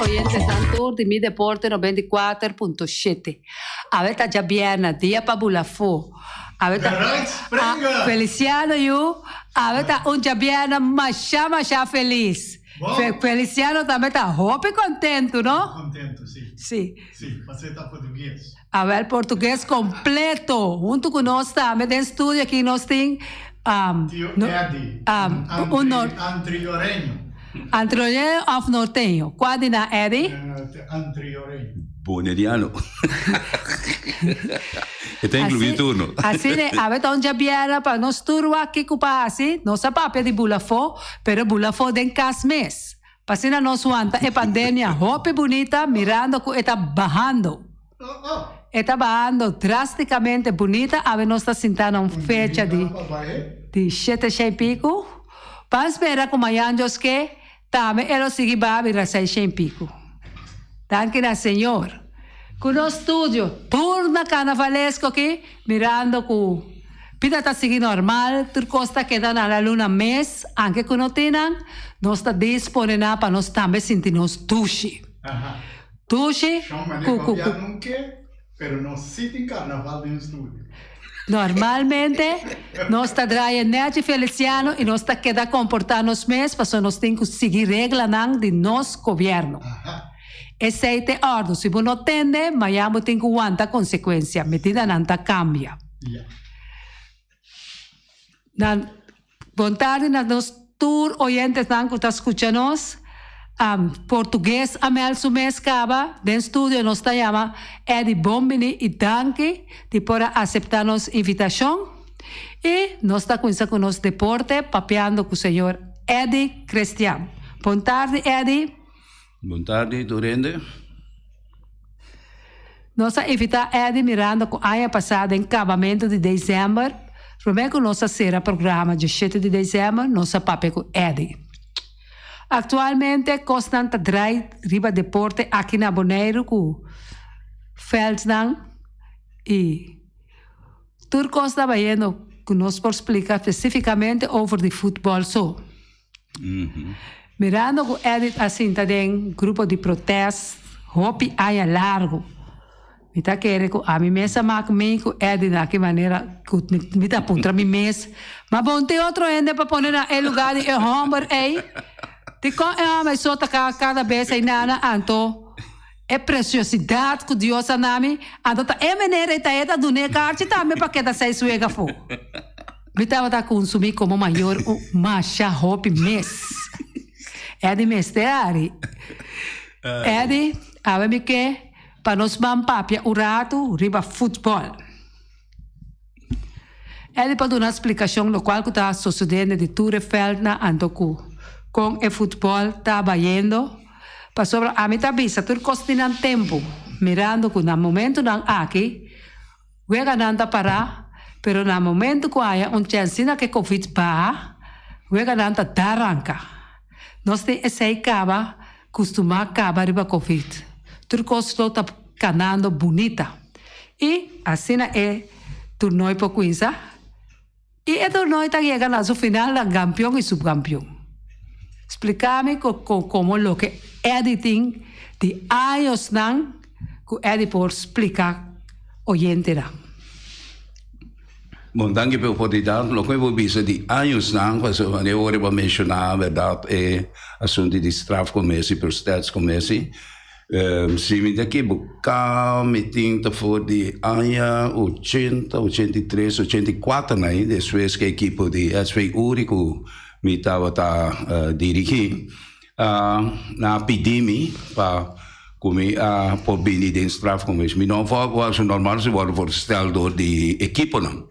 oyentes Santur de Mi Deporte 94.7. Aveta Jabiana, dia pa Bulafo. Aveta Feliciano yu, aveta un Jabiana masha feliz. Feliciano também está hope contento, não? Contento, sim. Sim. Sim, você está português. A ver, português completo. Junto com nós também tem estúdio aqui, nós temos... Tio Eddie, antriorenho. Antriorenho of Nortenho. Qual na Eddie? Antriorenho. Boneriano. E tem incluído turno. Assim, a ver, onde abbiamo para nós turno aqui com assim, nós sabemos de Bulafo, pero Bulafo tem casmes. Pasina nós aguanta a pandemia, roupa bonita, mirando que está bajando. Está bajando drasticamente bonita, a ver, nós está sentando uma fecha de 7 e pico. Para esperar com amanhãs que também ela sigue para vir 6 e pico. Danke, Senhor. Com o estúdio, turno carnavalesco aqui, mirando que vida está seguindo normal, tudo está quedando na luna mês, anche que não tenham, nós está disponível para nós também sentirmos tuxi. Tuxi, pero não se tem carnaval no estúdio. Normalmente, nós está trazendo Nete Feliciano e nós está quedando comportar-nos mês, para nós temos que seguir regras de nosso governo. Esse é o ordem. Se você não atende, amanhã você tem que aguentar a consequência. Medida não cambia. Boa tarde, nós todos oyentes que estão escutando nós. Português, a mel mês acaba. No estúdio, nós chamamos Eddie Bombini e Danke, de por aceitar nossa invitação. E nós estamos com o nosso deporte, papeando com o senhor Eddie Cristian. Boa tarde, Eddie. Boa tarde, Durende. Nós invitamos Eddie Miranda com a ano passado em acabamento de dezembro. Primeiro nossa será programa de 7 de dezembro, nossa papel com Eddie. Atualmente, constante drive riba deporte aqui na Bonaire com Feldsdan e tudo está vendo que nós por explicar especificamente sobre o futebol só. Mirando que Edith assim tem grupo de protesto, hopi aí largo. Me tá querendo a mim mesma comigo Edith de que maneira que me tá apontar mim mesma. Mas bom tem outro ainda para pôr na lugar de Humber aí. De com mas só tá cada vez aí nana anto é preciosidade que Deus a nami anto tá é maneira tá é da dunia carte também para que da sai suega fo. Me tá consumir como maior macha hopi mes. Eddie Mesteri. Eddie, avemi que para nós papia o rato riba futebol. Eddie para dar uma explicação no qual que está sucedendo de Turefeld na Antoku. Com o futebol está vaindo. Para sobre a mim está vista, tudo costa de tempo. Mirando que no momento não aqui, o não está parar, pero no momento que há chance que Covid para, o não está arranca. Nós temos essa cava, costuma acabar riba Covid. Tudo está canando bonita. E assim é torneio para Quinza. E é torneio que chega na final, campeão e subcampeão. Explica-me como lo que editing de anos não, que Eddie por explicar oyente não. Bom, danke pela oportunidade. Lo que eu vou dizer de anos não, mas eu vou mencionar a verdade é assunto de strafcommissie, per statscommissie. Se me daqui buscar meeting for de ano 80, 83, 84, né? Depois que a equipe de SV Úrico me estava dirigindo na epidemia para comer a pobrini de strafcommissie. Me não foi normal se for voorsteldoor de equipe não.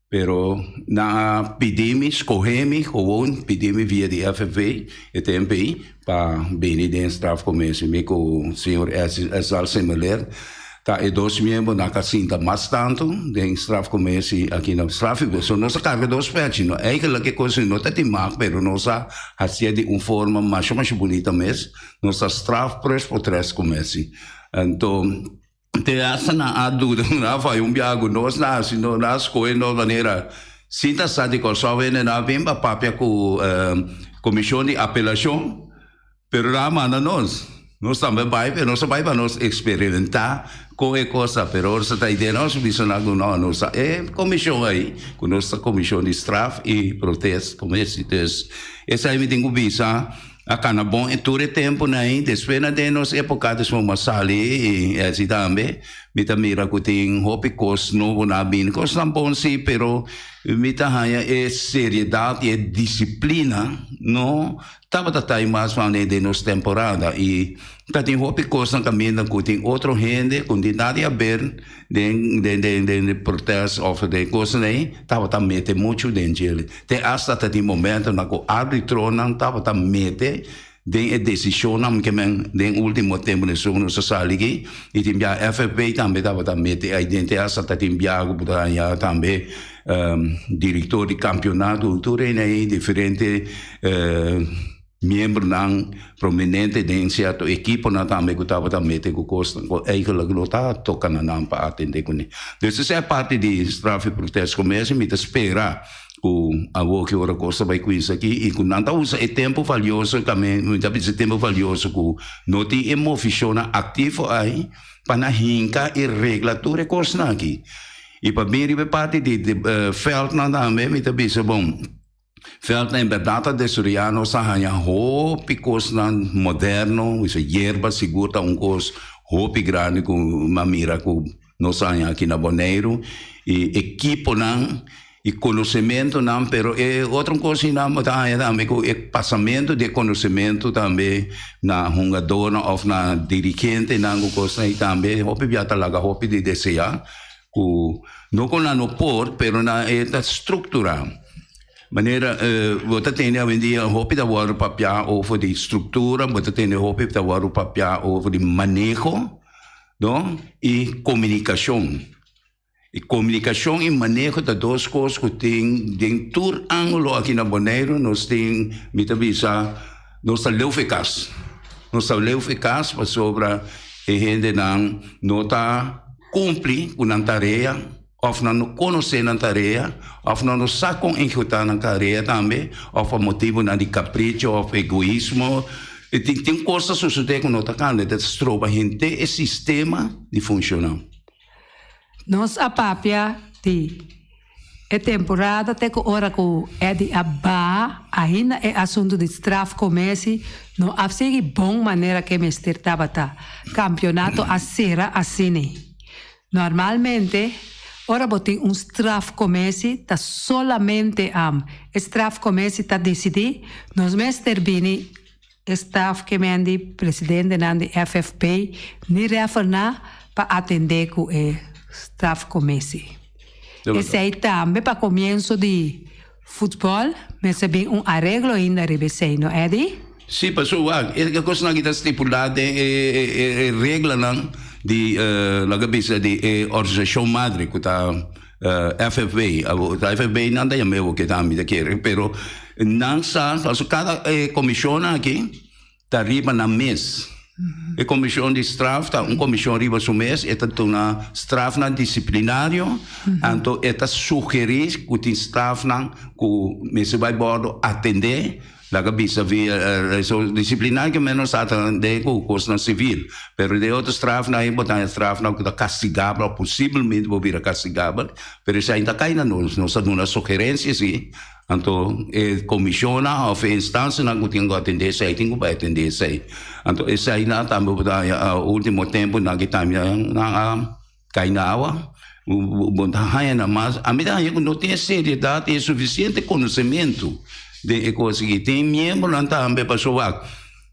Pero na epidemia, escorremos gewoon epidemia via de FFV e TMPI para bem de strafcommissie. Me com o senhor Esal Semeler, tá e dois membros na casinha mais tanto de strafcommissie aqui na strafcommissie. So nossa carga dos pets, não é que coisa não está de mal, pero nossa assim de forma mais bonita mesmo, nossa strafcommissie. Então te asa na dúvida na vai biago nós na se não nas coisas não maneira sinta sabe que só vem na vem papel com comissão de apelação pero lá manda nós nós também vai para nós experimentar com a coisa, pero essa ideia nós bisogna não nossa comissão aí, com nossa comissão de straf e protesto, como esse essa aí me tenho visa a cana bom e todo tempo aí, depois de nós época de uma sala e assim também, me mira que tem hopi cos novo na bin, cos não bom sim, pero me hanya é seriedade e disciplina, não tava mais de nos temporada e tá tem hopi cos na caminho que tem outro gente, com de nada a ver de protesto of de coisa aí, tava mete muito dentro. Tem hasta tem momento na que árbitro não tava mete de decisão não que den último tempo de sua sala aqui e tem já FFP também tava mete a identidade hasta tem já também diretor de campeonato tudo aí diferente membro não prominente de certo equipe na também que estava também com costa com eigenlijk não tá tocando não para atender com ele. Então essa é parte de straf e protesto começa me espera o avô que ora costa vai com isso aqui e com não usa é tempo valioso também muita vezes tempo valioso com não tem emoção ativo aí para hinca e regulatura costa aqui e para mim é parte de felt na também muita vezes bom felt na verdade de Suriano sahanya hopi cos na moderno, isso hierba segura cos hopi grande com mamira com nós aqui na Bonaire e equipo não e conhecimento não, pero é outra coisa não também com passamento de conhecimento também na jogadora ou na dirigente não coisa aí também hopi já talaga hopi de desejar com não com no por, pero na esta estrutura maneira você tem hoje em dia hopi da o papel over de estrutura você tem hopi da o papel over de manejo não e comunicação e manejo das duas coisas que tem todo ângulo aqui na Bonaire nós tem muita visa nós eficaz para sobre a gente não está cumprir com a tarefa ou não conhecer na tarefa, ou não sabe executar na tarefa também, ou por motivo de capricho, ou egoísmo. E tem coisas que sucedem com nós aqui, que se a gente esse sistema de funcionar. Nós a papia de a temporada até que hora que é de abá, ainda é assunto de straf comece, não há sido bom maneira que me estava campeonato a ser assim. Normalmente ora botem straf comece, tá solamente straf comece tá decidir, nós mestre bini staff que mendi presidente nandi FFP ni referna para atender com straf comece. Esse aí também para começo de futebol, mas é bem arreglo ainda rebecei, não é de? Sim, pessoal, a coisa que está estipulada é regra não de la cabeça de organização madre que está FFB, a FFB não tem mesmo que está me querer, pero não sabe, cada comissão aqui está riba na mês. A comissão de straf está comissão riba no mês, está uma straf na disciplinário, então está sugerir que tem straf na que me se vai bordo atender. La cabeça via disciplinar que menos atende com coisa civil, pero de outro straf na botar straf na que castigável, possivelmente vou vir castigável, pero isso ainda cai na nós dá uma sugerência sim, então comissona ou instância na que tem que atender sei, tem que atender sei, então isso aí na também botar último tempo na que também na cai na água mas a medida que não tem seriedade e suficiente conhecimento de coisa que tem membro não também pessoal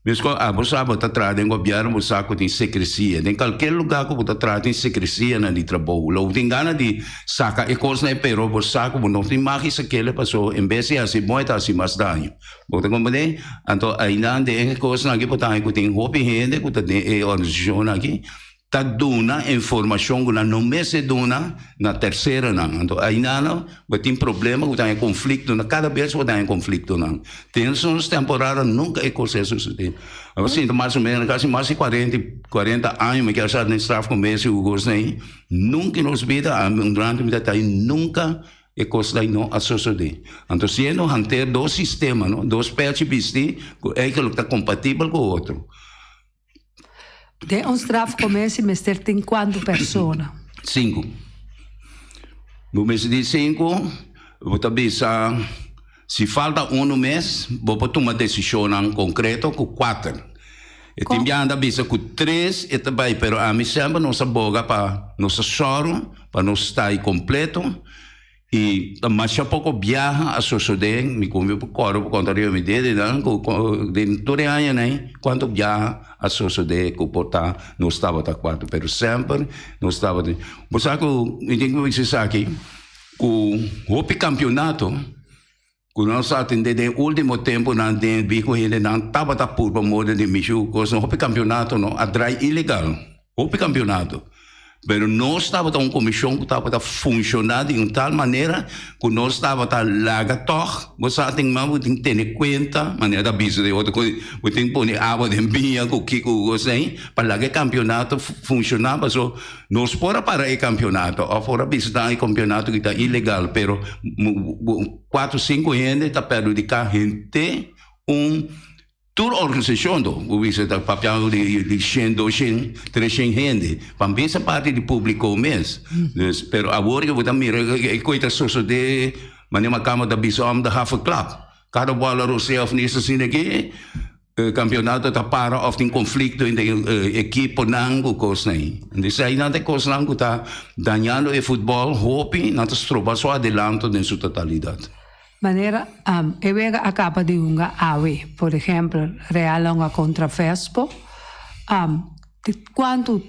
mas você está trazendo governo você tem secrecia em qualquer lugar que você traz tem secrecia na de trabalho não tem gana de sacar e coisa não pero você não tem mais isso que ele passou em vez de assim muito assim mais dano você compreende então ainda de coisa aqui você tem hobby gente que tem organização aqui tá dona informação que não me se dona na terceira não então aí não tem problema que tem conflito na cada vez que tem conflito não tensões temporárias nunca é coisa suceder assim mais ou menos quase mais de 40 anos que eu já no staff comece o gosto aí nunca nos vida durante a vida nunca é coisa aí não a suceder então se não manter dois sistemas não dois peixes que é que está compatível com o outro De um straf começa a mestre tem quanto persona? 5. No mês de 5, vou também se falta mês, vou tomar decisão concreta com 4. E tem anda bisa com 3 e também, pero a mim sempre nossa boga para nossa soro, para nós estar completo. E mas já pouco viaja a sociedade, me convido por coro, por conta de me dele, de todo ano, né? Quando viaja a sociedade, que portar, não estava a 4, pero sempre não estava. Você sabe que eu tenho que dizer aqui, que o campeonato, que nós atendemos no último tempo, não tem ele não estava a por moda de Michu, que o campeonato não atrai ilegal, o campeonato. Pero nós estava uma comissão que estava funcionando de tal maneira que nós estava a largar toque. Você tem que ter em conta, maneira da bisa de outra coisa, você tem que pôr água de vinha, o que você para largar campeonato funcionava. So, nós fora para o campeonato, ou fora visitar o campeonato que está ilegal, pero 4, 5 gente está perto de cá, gente, toda organização, o isso é papel de 100, 200, 300 gente, para essa parte do público mesmo. Pero agora eu vou dar mira, coisa sociedade, mas uma cama da bisom da half club. Cada bola roceia nisso assim aqui, campeonato está para of tem conflito entre equipe não coisa nem. Isso aí não tem coisa não que está danhando o futebol, hope, não está trobar só adelante em sua totalidade. Maneira, eu acaba de ave, por exemplo, Real contra Fespo, quanto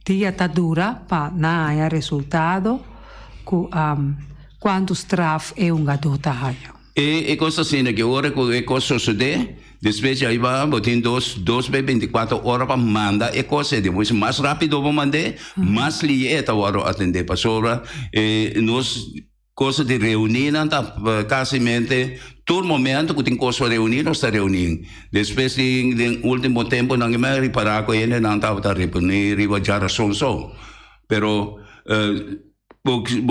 dia está dura para não ter resultado, quantos traf é dota. E coisa assim, que agora que coisa sucede, depois aí vai, tem 24 horas para mandar, e coisa depois mais rápido para mandar, mais lieta para atender para sobra, nós coisa de reunir, casamente, todo momento que tem coisa para reunir, nós está reunindo. Depois, no último tempo, não é reparar que ele não estava a reunir, e vai já só. Pero,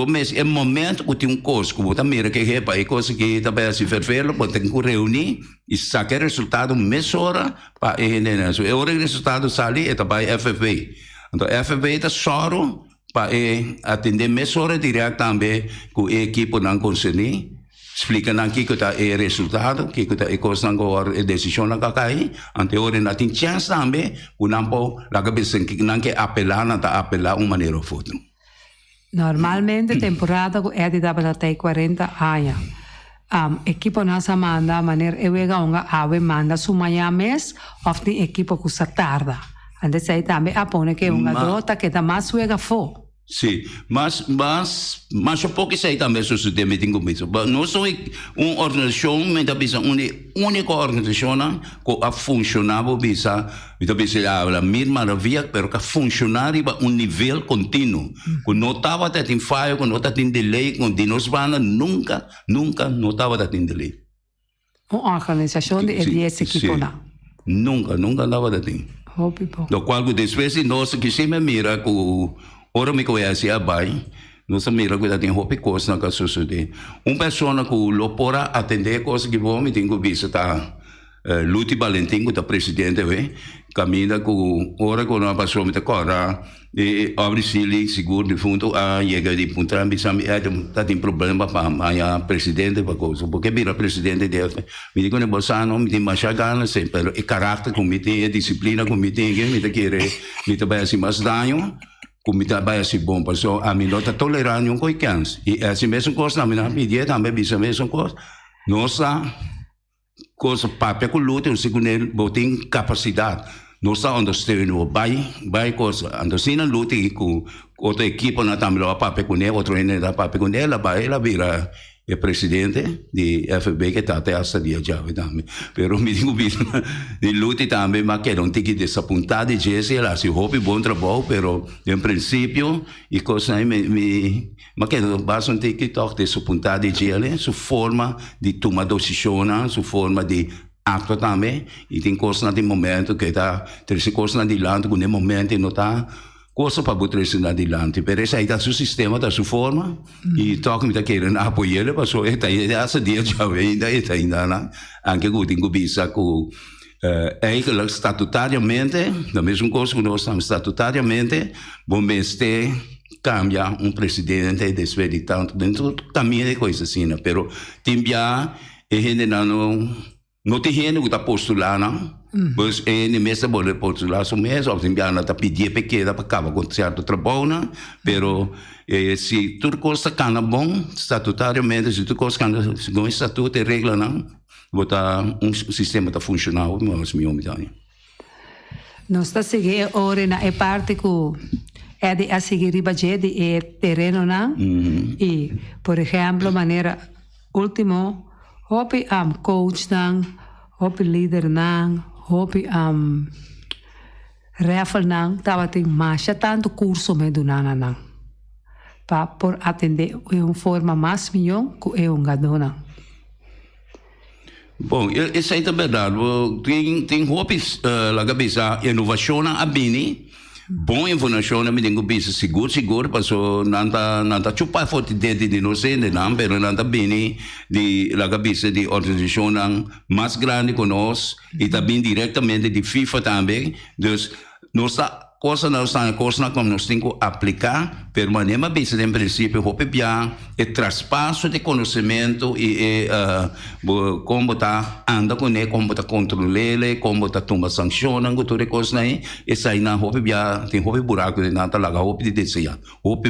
mas é momento que tem coisa, que você mira que é coisa que também se fervelo, você tem que reunir e sacar resultado mesma hora para ele. E o resultado sai, é também FFB. Então, FFB está só para atender mesma hora direto também com a equipe não conseguir, explica não que está o resultado, que está a coisa não a decisão não cai, ante hora não tem chance também, o não pode lá que não que apelar não está apelar uma maneira ou outra. Normalmente temporada é de dar até 40 anos. Equipo nasa manda maneira eu ave manda sumaya mês, of the equipo que tarda. Antes aí também apone que dota que dá mais suega fo. Sim, mas um pouco isso aí também sucede com isso. Nós somos uma organização, mas uma única organização que funcionava, a mesma maravilha, mas que funcionava a nível contínuo. Que não estava tendo falha, que não estava tendo delay, que nós nunca não estava tendo delay. Uma organização de 10 equipos não? Nunca estava tendo. Do qual depois nós que sempre mira que ora me conhece a bai, nós mira que tem roupa coisa na sociedade. Uma pessoa que lo pora atender coisa que vou me tem que visitar Luti Valentim que é presidente caminha com ora com uma pessoa me cora e abre sili seguro de fundo a chega de ponta me sabe tá tem problema para a presidente para coisa porque vira presidente de me digo ne bolsano me tem mais gana sempre o caráter comitê a disciplina comitê que me querer me vai assim mais danho comitê vai assim bom pessoal a mim não tá tolerando um coicans e assim mesmo coisa na minha pedir também bisa mesmo coisa nossa coisa papel com luta o segundo botem capacidade nossa understanding vai coisa understanding luta com outra equipe na também lá papel com ele outro ainda dá papel com ela vai ela vira o presidente de FB que está até essa dia já também pero me digo bem de luta também mas que não tem que desapontar de Jesse lá se hobby bom trabalho pero em princípio e coisa mas que não basta ter que tocar desapontar de Jesse sua forma de tomar decisão sua forma de ato também e tem coisa naquele momento que está tem coisa naquele lado que no momento não está coisa para botar isso adiante, pero esse aí está seu sistema, está sua forma, e toca me está querendo apoiar ele, passou está aí essa dia já vem ainda não, anche que tem que bisa com eigenlijk statutariamente, da mesma coisa que nós estamos statutariamente, bom este cambia presidente después de tanto dentro caminho de coisas assim, né? Pero timbia e gente não tem gente que está postulando, pois ele mesmo pode postular só mesmo, ou timbia não está pedindo pequena para acabar com certo trabalho, pero se tudo coisa cana bom, statutariamente, se tudo coisa cana com estatuto e regra não, botar sistema está funcionando, mas me omidane. Nós está seguindo ora na parte que é de a seguir budget e terreno não, e por exemplo maneira último hopi coach não, hopi líder não, hopi raffle não, tava tem mais tanto curso me do não, para por atender uma forma mais melhor que é gadona. Bom, isso aí é verdade. Tem roupas lá cabeça inovação a bini. Bom informação me tenho bisa seguro, passou nanta chupa forte de não sei de não, pero nanta bini de lá cabeça de organização mais grande que nós e também diretamente de FIFA também. Então, nossa coisa como nós temos que aplicar permanentemente em princípio o traspasso de conhecimento e como está anda com ele, como está controlando, como está tomando sanções, todas as coisas aí, isso aí não tem buraco de nada lá, de desejar,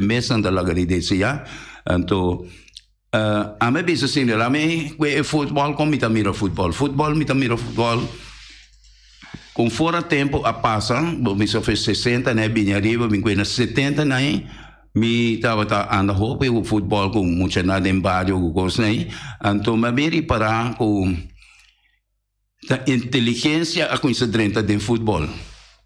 mesmo anda lá de desejar, então a minha bisa assim, lá me futebol como me mira futebol com fora tempo a passa, me só fez 60, né, bem arriba, me conhece 70, né, me tava anda roupa o futebol com muita nada em barrio, com coisa, né, então me bem reparar com a inteligência a coisa dentro do futebol,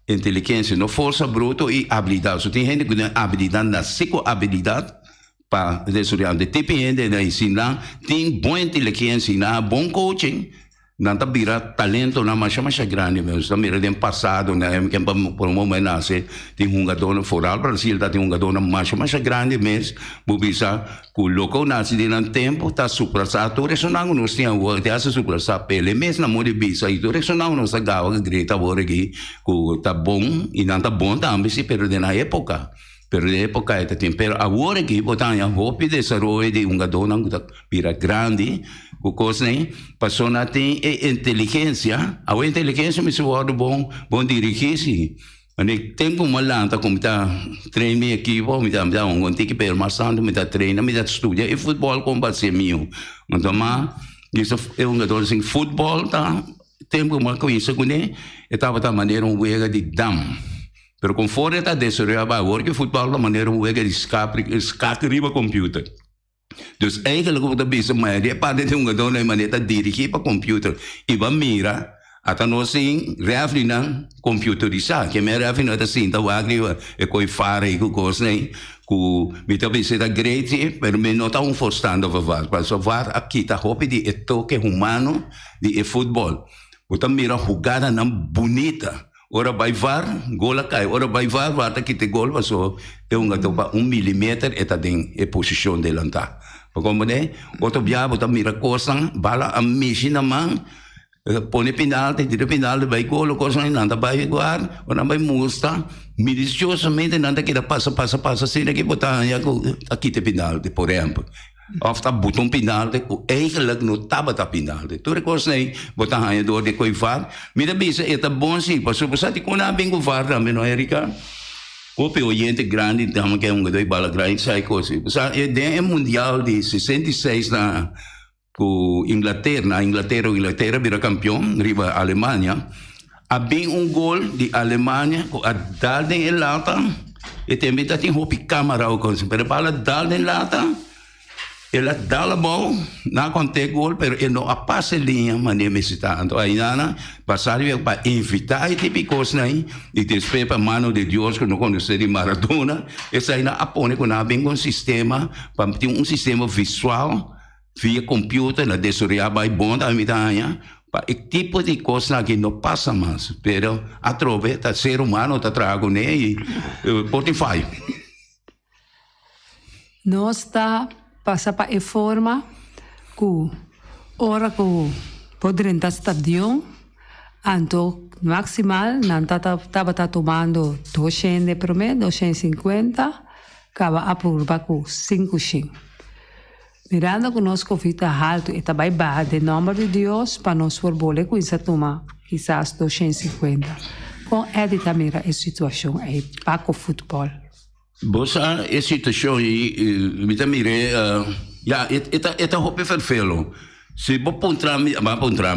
inteligência, não força bruto e habilidade, só tem gente que tem habilidade, nasce com habilidade, para desorientar, de tipo de gente, né, ensinar, tem boa inteligência, bom coaching, não tá vira talento na mais grande mesmo, está mira do passado, né, que por um momento nasce tem jogador fora do Brasil, tá tem jogador mais grande mesmo, bubisa o local nasce de um tempo tá suprasado, tudo isso não nós tem o que essa suprasado pele mesmo na moda bisa, e tudo isso não nós agora que grita agora aqui, que tá bom e não tá bom também se perde na época. Pero na época é tem, pero agora que botar a roupa de desenvolvimento de jogador não tá vira grande, o coisa né, passou na tem inteligência, a inteligência me suado bom dirigir-se, mas tempo malanta como tá treino minha equipe, me dá tem que permanecer, me dá treino, me dá estudo e futebol como vai ser meu, então mas isso é jogador assim futebol tá tempo mal com isso com ele, estava da maneira joga de dam. Pero conforme está desarrollado agora que o futebol da maneira um de escape riba computer. Então, eigenlijk o que bisa mais é parte de jogador na maneira de dirigir para computer e vai mira até nós sim refri na computerizar que me refri na assim da agri é coi fare com coisa né com me também se da great pero me não tá forçando para salvar aqui tá roupa de toque humano de futebol. O também mira jogada não bonita. Ora vai var, gola cai. Ora vai var, vata que te gol, mas é gato para 1 milímetro e tá em posição de lantar. Como né? Outro dia, bota mira coisa, bala a mexer na mão, põe penalti, tira penalti, vai gol, coisa não anda vai igual, ora vai mostra, minuciosamente nada que passa, assim que botar aqui te penalti, por exemplo. Of dat bottom penalty, eigenlijk no tabata penalty. Toen ik was nee, wat aan je door de koivaar. Met de bise het een bon zie, pas op zat ik kon aan bingo vaar dan in Amerika. Op je oriënte grande, dan que um gedoi bala grande sai coisa. Sa é de mundial de 66 na com Inglaterra vira campeão, riba Alemanha. Habia gol de Alemanha com a dalden em lata. E também tá tem roupa câmara ou coisa, pero bala dalden lata. Ela dá a bola, não acontece gol, mas ele não passa a linha, mas nem me cita. Então, aí, passaram para invitar e tipo coisa aí, e depois para a mão de Deus, que não conhece de Maradona, essa aí, apone com um sistema, para ter um sistema visual, via computer, na desoriar, vai bom da mitanha, para o tipo de coisa que não passa mais, pero através do ser humano, está trago, né, e pode fazer. Nós está passa para a forma que ora que poderem estar estadião Anto, maximal, estava tomando 200 por mês, 250, acaba a por 500. Mirando conosco fita alto e também barra de nome de Deus para nós for bole com essa toma, quizás 250. Com edita mira a situação aí, para o futebol. Bossa, a situação aí, me mire, eta hope vervelo. Se vou pontrame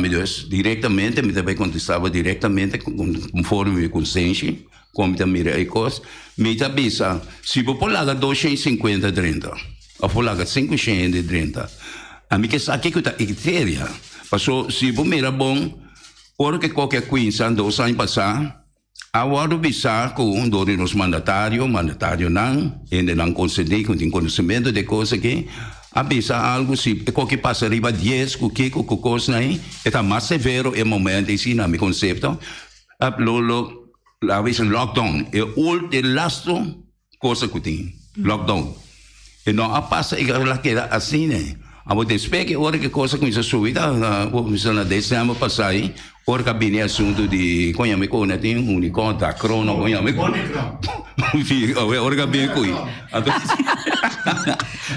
dus, diretamente, me também contestava diretamente, conforme consciência, como me mire aí coisa, me bisa, se vou polaga 250 30, ou polaga 530, a mim que sabe que tá criteria, passou, se vou mira bom, ora que qualquer coisa, 2 anos passar, agora bisa com os mandatário não, ainda não conceder, com conhecimento de coisa que avisa algo se qualquer passa riba 10 com que coisa aí é mais severo é momento assim na meu conceito lolo la vez lockdown é o last coisa que tem lockdown e não a passa e ela queda assim né a você espera que hora que coisa com isso subida na dezembro passar aí hora que bem assunto de conhame com né tem unicórnio da crono conhame hora que bem coi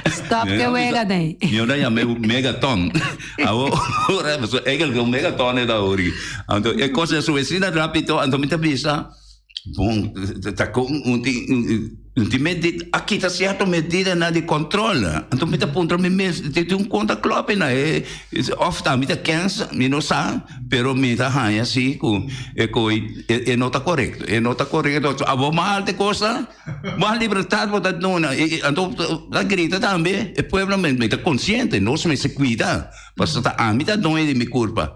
Stop que wega daí. Eu não ia megaton. Agora, é que o megaton é da hora. Então, é coisa suicida rápido, então me avisa. Bom, tá com medida, aqui está certo medida na de controle. Então me aponta me mesmo, tem conta clube na é ofta me cansa, me não sabe, pero me dá raia assim é não tá correto, a bom mal de coisa, mais liberdade botar nona, então a grita também, o povo me tá consciente, nós me se cuida, porque tá a mim tá não é de minha culpa.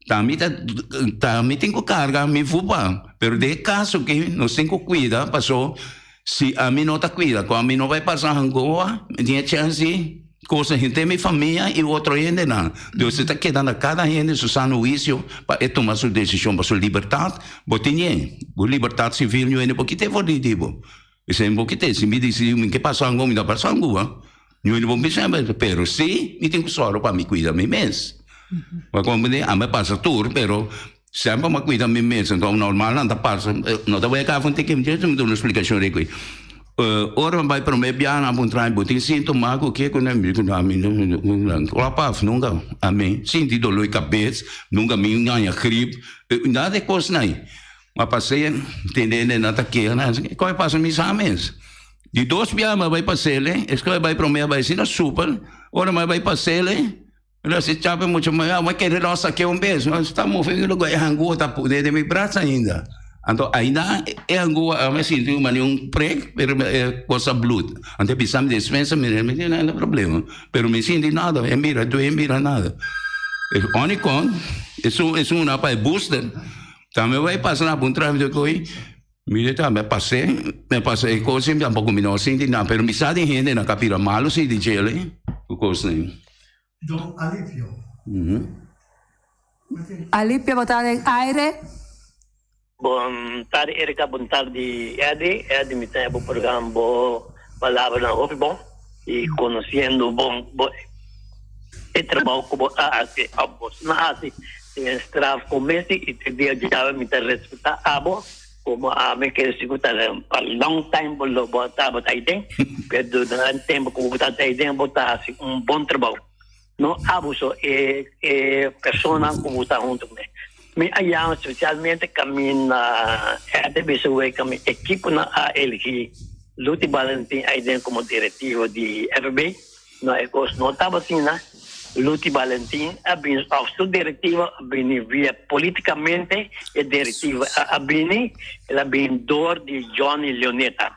Também tenho carga, me fuba. Pero de caso que nós temos que cuidar, passou, se a mim não está cuida, quando a mim não vai passar a rua, tinha chance, coisa que tem minha família e outro ainda não. Então você está quedando cada gente seu sanduício para tomar sua decisão para sua liberdade, botinha, a liberdade civil não é porque tem volitivo. Isso é porque tem, se me diz que passar a rua, me dá passar a rua, não é bom pensar, pero se me tenho que só para me cuidar me mesmo. Mas como a me passa tudo, pero sempre me cuida me mesmo, então normal não passa, não tá vai cá vão ter que me dar uma explicação aqui. Ora vai para me biar na pontrain, botin sintoma o que com a mim, não clapaf nunca, amém. Sinto dor de cabeça, nunca me ganha gripe, nada de coisa não. Mas passei entendendo nada que, né? Qual é passa me exames? De 2 biar vai passar, escolhe vai para me vai ser super, ora vai passar, ela se chapa muito mais, mas querer nossa que beijo, nós estamos vendo que a rangua está por dentro de meu braço ainda. Então ainda é a rangua, mas sinto um prego, é coisa blood. Então precisamos de dispensa, não é problema. Pero me sinto nada, mira nada. É único, é uma para booster. Também vai passar na ponta de coi. Mira, me passei coisa, um pouco menor, sinto nada. Pero me sabe gente na capira malo, se de gelo, o coisa nem. Don Alipio. Alipio botar em aire. Bom tarde, Erika. Bom tarde, Eddie. Eddie me tem o programa palavra na Hope bom e conhecendo bom e trabalho como a na assim tem straf comece e te dia já me tem respeitar abo como a me que se gusta para long time bolo botar tem pero durante tempo como botar tem botar assim bom trabalho. No abuso persona como está junto comigo. Me ayuda especialmente camina de pessoa que me equipo na ALG Luti Valentim aí como diretivo de FB. No é coisa não estava assim, né? Luti Valentim abin a sua diretiva abin via politicamente é diretiva abin ela bem dor de Johnny Leoneta.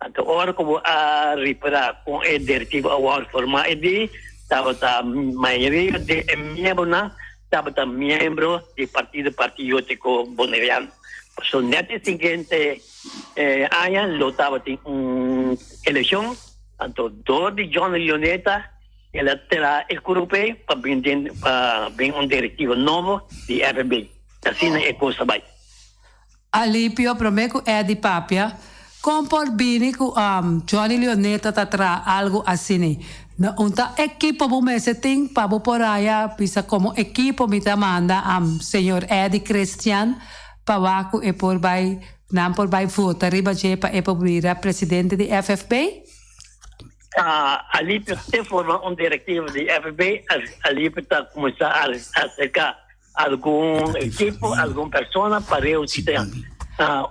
Então ora como a reparar com a diretiva award formar de estava a maioria de membros estava membro do Partido Patriótico Bolivariano. So nesse seguinte ano estava em eleição, então dor de John Leoneta ela terá o grupo para bem diretivo novo de FB. Assim é coisa vai. Alipio prometo é de papia. compor bini ku Johnny Leoneta tatra algo assim. Na unta equipo bu meseting pabo poraya bisa como equipo mita manda senhor Eddie Christian pawaku e por by nam por by vota riba jepa e por presidente de FFB. Ali te forma un directivo de FFB, ali está começar a acercar algum equipo, alguma persona para eu ter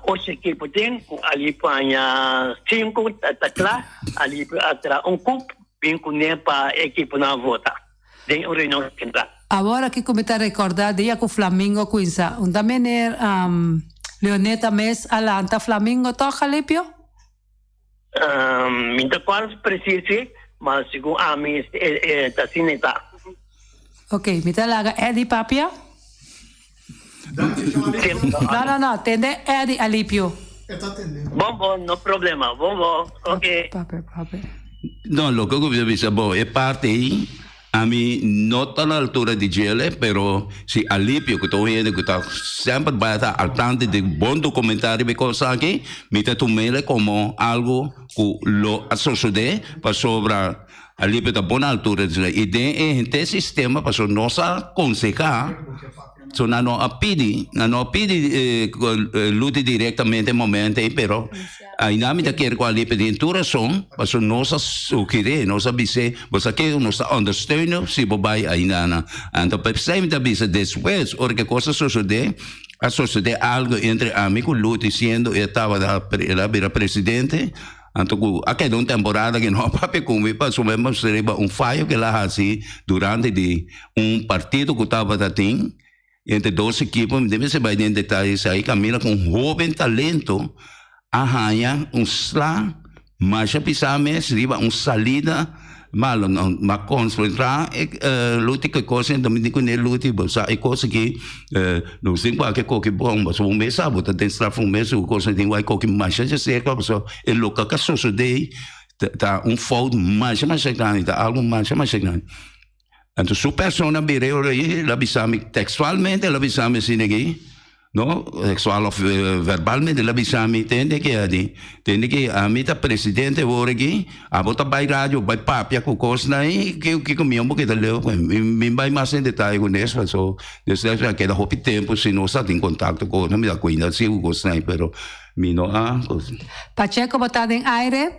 os equipos tem ali para 5 atrás ali para cupo vinculado para equipe na vota tem uma reunião central. Agora que começa a recordar dia que o Flamengo coisa também Leoneta mes alanta Flamengo toca Lipio. Minta qual precisa mas segundo a mim está sineta. Ok, mita laga Eddie Papia. No, tende Eddie Alipio. Bom, no problema. Bom, ok. Pape. No, lo que yo digo es parte ahí. A mí no está a la altura de Gele, pero si Alipio, que todo viene, que está siempre va a estar al tanto de buen documentario de cosas aquí, me te tomele como algo que lo asocié para sobrar. Alipio está a buena altura. Y de este sistema, para nos aconsejar, so não pedi luta diretamente momento pero ainda me quer com a interação mas nós o querer nós abise você que nós understeunen se bobai ainda então percebe da bisa depois or que coisa sucede a suceder algo entre amigo luta dizendo eu estava era presidente então aquela uma temporada que não papai comigo passou mesmo seria fallo que lá assim durante de partido que estava dating entre 2 equipos, deve ser bem em detalhes aí, Camila com jovem talento, arranha slá, mas já pisame, riba salida, mal, mas concentrar, luta que coisa, também digo nem luta, é coisa que, não sei qualquer coisa bom, mas um mês sabe, tem estar mês, o coisa tem vai qualquer mais, já sei que é louca que sucede, tá fold mais grande, tá algo mais grande. Então, se a pessoa virou aí, ela bisame textualmente, ela bisame assim aqui, não? Textual ou verbalmente, ela bisame, tem que a minha presidente agora aqui, a bota vai rádio, vai papia com coisa aí, que comigo um pouquinho de leu, me vai mais em detalhe com isso, so, desde já que dá pouco tempo, se não está em contato com, não me dá conta, se o gosto aí, pero me não há. Pacheco, botado em aire?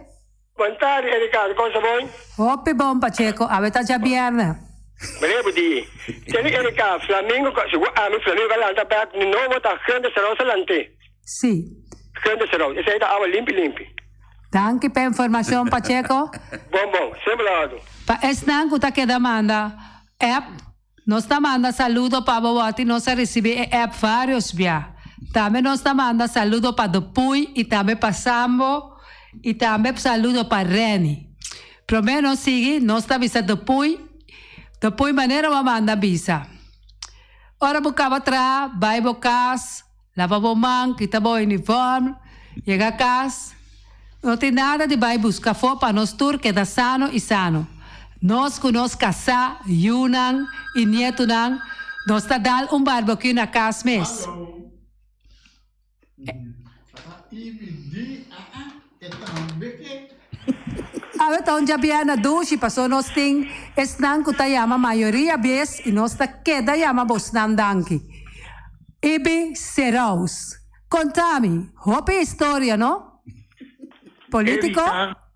Boa tarde, Ricardo, coisa bom? Ope bom, Pacheco, a beta já vierna. Meneer Budi, teni Erika, Flamengo, Flamengo lá está perto de novo, está grande serão salante. Sim. Grande serão, esse aí está água limpo. Danke pela informação, Pacheco. Bom, sempre lá. Pa esnan kuta que demanda app, nós manda saludo para Boboti, nós recebe app vários via. Também nós manda saludo para Dupui e também para Sambo e também saludo para Reni. Primeiro nós sigue, nós está visa Dupui maneira uma manda visa. Ora buscava atrás, vai bocas, lava bomang, kita bo uniforme, chega a casa. Não tem nada de vai buscar fora para nós tur que dá sano e sano. Nós que nós casar, yunang e nietunang, nós está dando barbecue na casa mesmo. A então já bia na duche, passou nós tem esnan que tayama maioria vez e nós tá queda yama bosnan danki. Ibi Seraus. Contame, hope história, não? Político?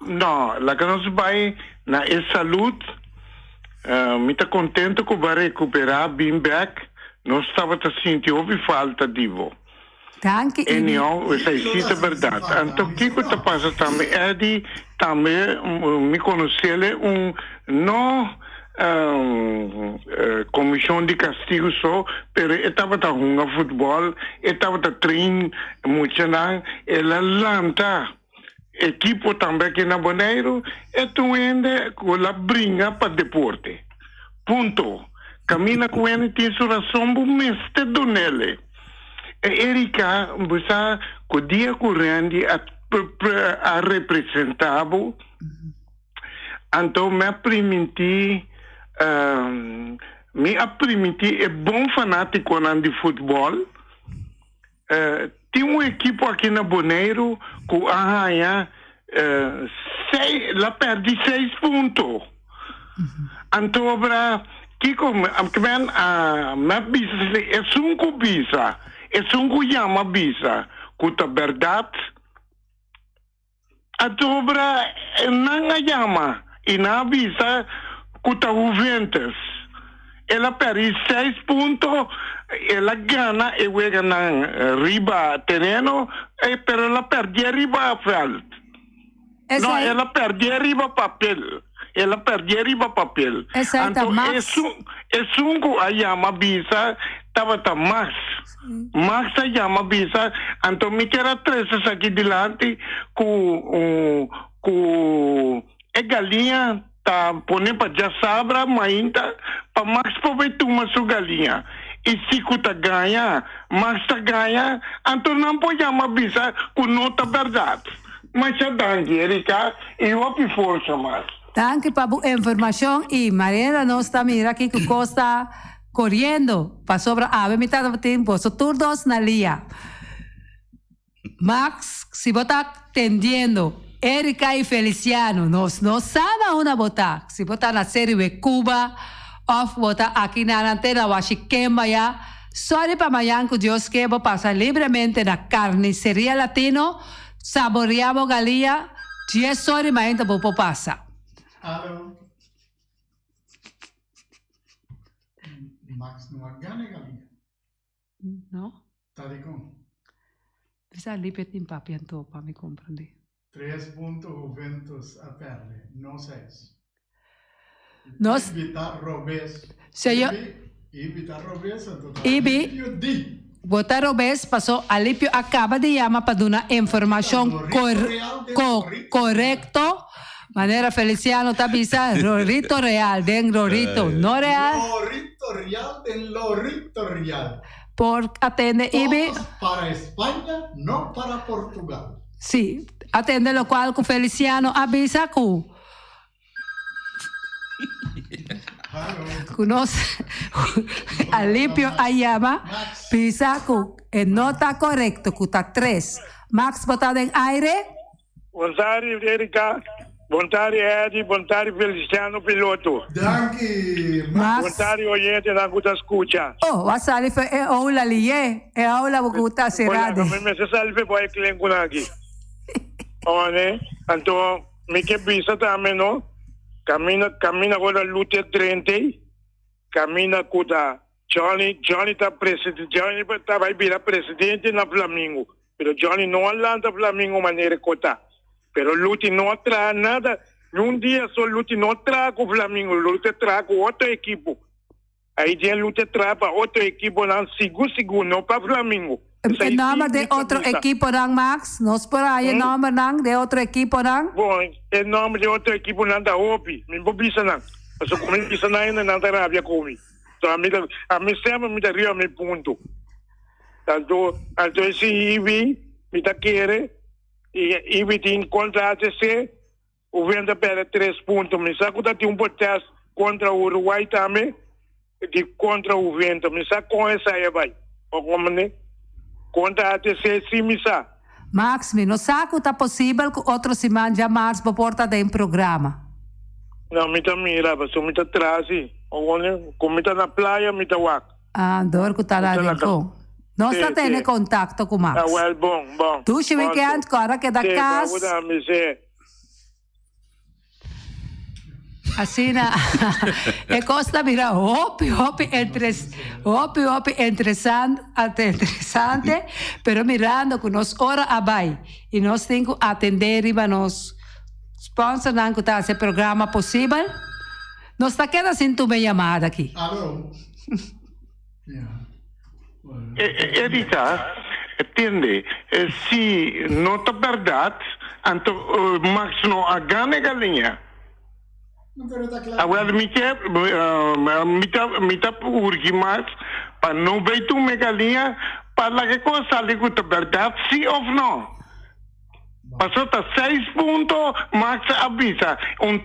Não, lá que nós vai na saúde, me está contente que vai recuperar bem back, nós estava sentindo houve falta de vo. Danke. E não, essa é verdade. Então, o que está passando também é de também me conhecer não comissão de castigo só, pero estava a jogar futebol, estava a treinar muito não, ela lanta equipo também que na Bonaire, então ainda com a brinca para deporte. Ponto. Camina com ele tem sua razão, mas te donele. Erika, você o dia corrente a representava, então me permiti é bom fanático de futebol, tem uma equipe aqui na Bonaire que arranha, ela perde 6 pontos. Então, Kiko, minha bisa é 5 bisa. É 5 yama bisa. Kuta verdade. Então, não yama. E na bisa, kuta Juventus. Ela perde 6 pontos. Ela ganha e juega na riba terreno, pero ela perde riba feld. No, ela perde riba papel. Ela perde riba papel. Então, Max. É sungo a yama bisa, tava Max. Max a yama bisa, então me quero três aqui delante com galinha tá pondo para já sabra, mainta, para Max pode tomar sua galinha. E se kuta ganha, Max tá ganha, então não pode yama bisa com nota verdade. Mas já danke, Erika, e eu api força, Max. Danke para a informação e Mariana não está mira aqui que Costa correndo para sobre a mitad do tempo, so turnos na linha. Max, se você atendendo, Erika e Feliciano, nós não sabemos onde botar. Se você na série de Cuba, ou botar aqui na antena Washington, já, sorry para amanhã que Deus quer passar livremente na carniceria latino, saboreamos galinha, dia sorry, mas ainda vou passar. Alô? Max não ganha galinha. Não? Tá de como? Precisa lipet em papianto para me compreender. 3 pontos Juventus a perde, não 6. Nós... Evitar robes. Evitar robes, então... Botar robes, passou, Alípio acaba de chamar para dar uma informação correta. Maneira Feliciano tá bisa Rorito real, den Rorito, no real. Rorito real, den Rorito real. Por atende IBI. Para España, no para Portugal. Sí, atende lo cual con Feliciano avisa que conoce Alípio Ayama, pisa que no está correcto, que está 3. Max botado en aire. Bontari, Erika. Bontari, Edi. Bontari, Feliciano, piloto. Danke, Max. Bontari, oyente, na guta escucha. Oh, wasali fe aula liye, aula bukuta serade. Olha, me se salve boy klengu nagi. One, então, me que bisa também, no? Camina agora luta 30. Camina kuta Johnny tá presidente, Johnny tá vai virar presidente na Flamengo. Pero Johnny não alanta Flamengo maneira cota. Pero Luti não traz nada. Um dia só Luti não traz com o Flamengo. Luti traz com outra equipe. Aí tem Luti traz para outra equipe, não seguro, não para Flamengo. O nome de outro equipe não, Max? Nós por aí o nome não de outro equipe não? Bom, o nome de outro equipe não da OPI. Me vou bisa não. Mas o comigo bisa não da Arábia comigo. Então a mim sempre me daria meu ponto. Então esse IBI me dá querer. E IBI tem contrato se o venda perde 3 pontos. Me saco daqui protesto contra o Uruguai também. De contra o vento. Me saco com essa aí vai. Como né? Contrato se sim me saco. Max, me não saco tá possível que outro se manja mais para porta de programa. Não, me tá mira, mas me tá atrás. Como me tá na praia, me tá wak. Ah, dor que tá lá dentro. Nós tá tendo contato com Max. Ah, well, bom. Tu se weekend, agora que da casa. Assim, é costa mira, hopi, interessante, pero mirando que nós hora abai e nós temos que atender e nós sponsor não que tá esse programa possível. Nós tá querendo assim tu me chamada aqui. Alô? Erika, entende? Se não está verdade, então Max não ganha galinha. Agora me tá urgi mais para não ver tu me galinha para que coisa ali que está verdade, sim ou não? Passou tá 6 pontos, Max avisa,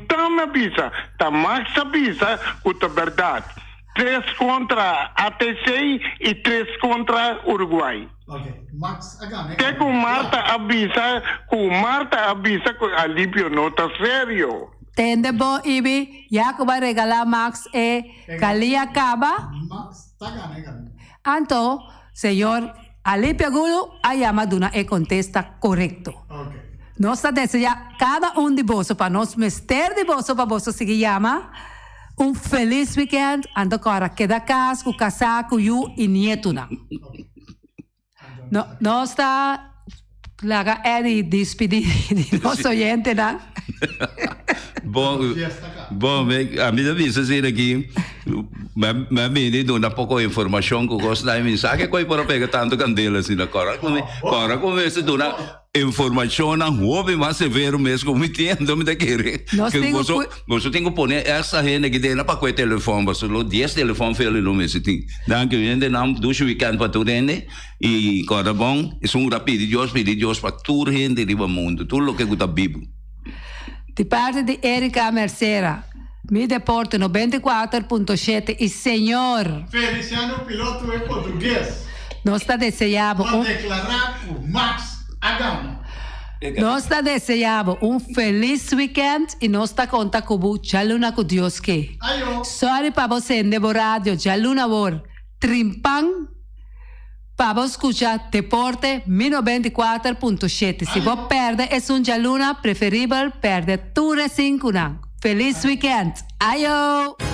tam avisa, tá Max avisa que está verdade. 3 contra ATC y 3 contra Uruguay. Okay. Max, agam. Que com Marta avisa com Alípio não tá sério. Tende bo ibi, ya ko ba regala Max kalia kaba. Max, tagan, agam. Anto, señor Alipio Gulo, ayama duna contesta correcto. Okay. Nós deseja cada de vós, para nós mester de vós, para vós seguir llama, feliz weekend, ando agora queda casa, com casaco, e nieto na. Nós está, laga de despedir de nosso oyente, na. Bom, a minha visa ser aqui, mas me deu um pouco de informação que eu gosto da mensagem que eu para pegar tanto candela assim agora começa a dar informação não houve mais severo mesmo como entendo me daquele que você tem que pôr essa gente que tem na para o telefone mas só 10 telefone fez no mês tem dan que ainda não dois weekend para tudo e agora bom é rápido Deus para tudo gente do mundo tudo o que está Bíblia. De parte de Erika Mercera, mi deporte 94.7 e senhor. Feliciano piloto é português. Nós está desejando declarar o Max Agam. Nós está desejando feliz weekend e nós está conta com o Jaluna com Deus que. Sorry para você de rádio Jaluna vor trimpang para você escuchar deporte 94.7. Se você perde, é Jaluna preferível perder tudo 5. Feliz weekend. Ayo!